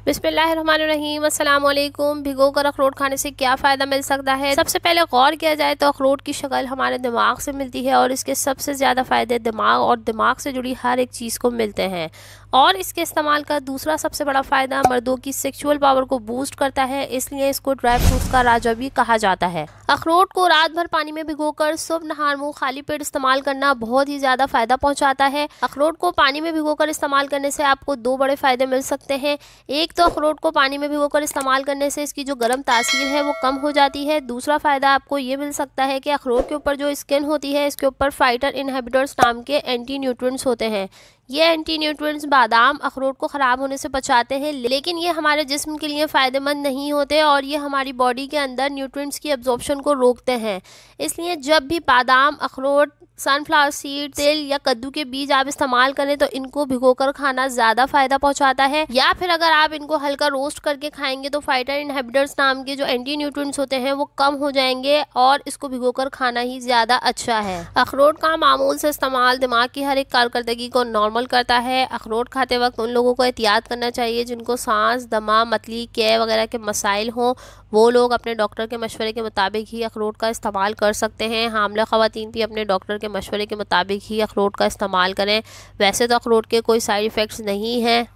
बिस्मिल्लाहिर्रहमानिर्रहीम। अस्सलाम वालेकुम। भिगो कर अखरोट खाने से क्या फ़ायदा मिल सकता है? सबसे पहले गौर किया जाए तो अखरोट की शक्ल हमारे दिमाग से मिलती है और इसके सबसे ज़्यादा फ़ायदे दिमाग और दिमाग से जुड़ी हर एक चीज़ को मिलते हैं। और इसके इस्तेमाल का दूसरा सबसे बड़ा फ़ायदा मर्दों की सेक्सुअल पावर को बूस्ट करता है, इसलिए इसको ड्राई फ्रूट्स का राजा भी कहा जाता है। अखरोट को रात भर पानी में भिगोकर सुबह नहार मुँह खाली पेट इस्तेमाल करना बहुत ही ज़्यादा फ़ायदा पहुँचाता है। अखरोट को पानी में भिगोकर इस्तेमाल करने से आपको दो बड़े फ़ायदे मिल सकते हैं। एक तो अखरोट को पानी में भिगोकर इस्तेमाल करने से इसकी जो गर्म तासीर है वो कम हो जाती है। दूसरा फ़ायदा आपको ये मिल सकता है कि अखरोट के ऊपर जो स्किन होती है इसके ऊपर फाइटर इनहिबिटर्स नाम के एंटी न्यूट्रिएंट्स होते हैं। ये एंटी न्यूट्रिएंट्स बादाम अखरोट को ख़राब होने से बचाते हैं, लेकिन ये हमारे जिस्म के लिए फ़ायदेमंद नहीं होते और ये हमारी बॉडी के अंदर न्यूट्रिएंट्स की एब्जॉर्प्शन को रोकते हैं। इसलिए जब भी बादाम अखरोट सनफ्लावर सीड तेल या कद्दू के बीज आप इस्तेमाल करें तो इनको भिगोकर खाना ज़्यादा फ़ायदा पहुंचाता है। या फिर अगर आप इनको हल्का रोस्ट करके खाएंगे तो फाइटर इनहिबिटर्स नाम के जो एंटी न्यूट्रिएंट्स होते हैं वो कम हो जाएंगे और इसको भिगोकर खाना ही ज़्यादा अच्छा है। अखरोट का मामूल से इस्तेमाल दिमाग की हर एक कारकर्दगी को नॉर्मल करता है। अखरोट खाते वक्त उन लोगों को एहतियात करना चाहिए जिनको सांस दमा मतली कै वगैरह के मसाइल हों, वो लोग अपने डॉक्टर के मशवरे के मुताबिक ही अखरोट का इस्तेमाल कर सकते हैं। हामिला ख़वातीन भी अपने डॉक्टर के मशवरे के मुताबिक ही अखरोट का इस्तेमाल करें। वैसे तो अखरोट के कोई साइड इफ़ेक्ट्स नहीं हैं।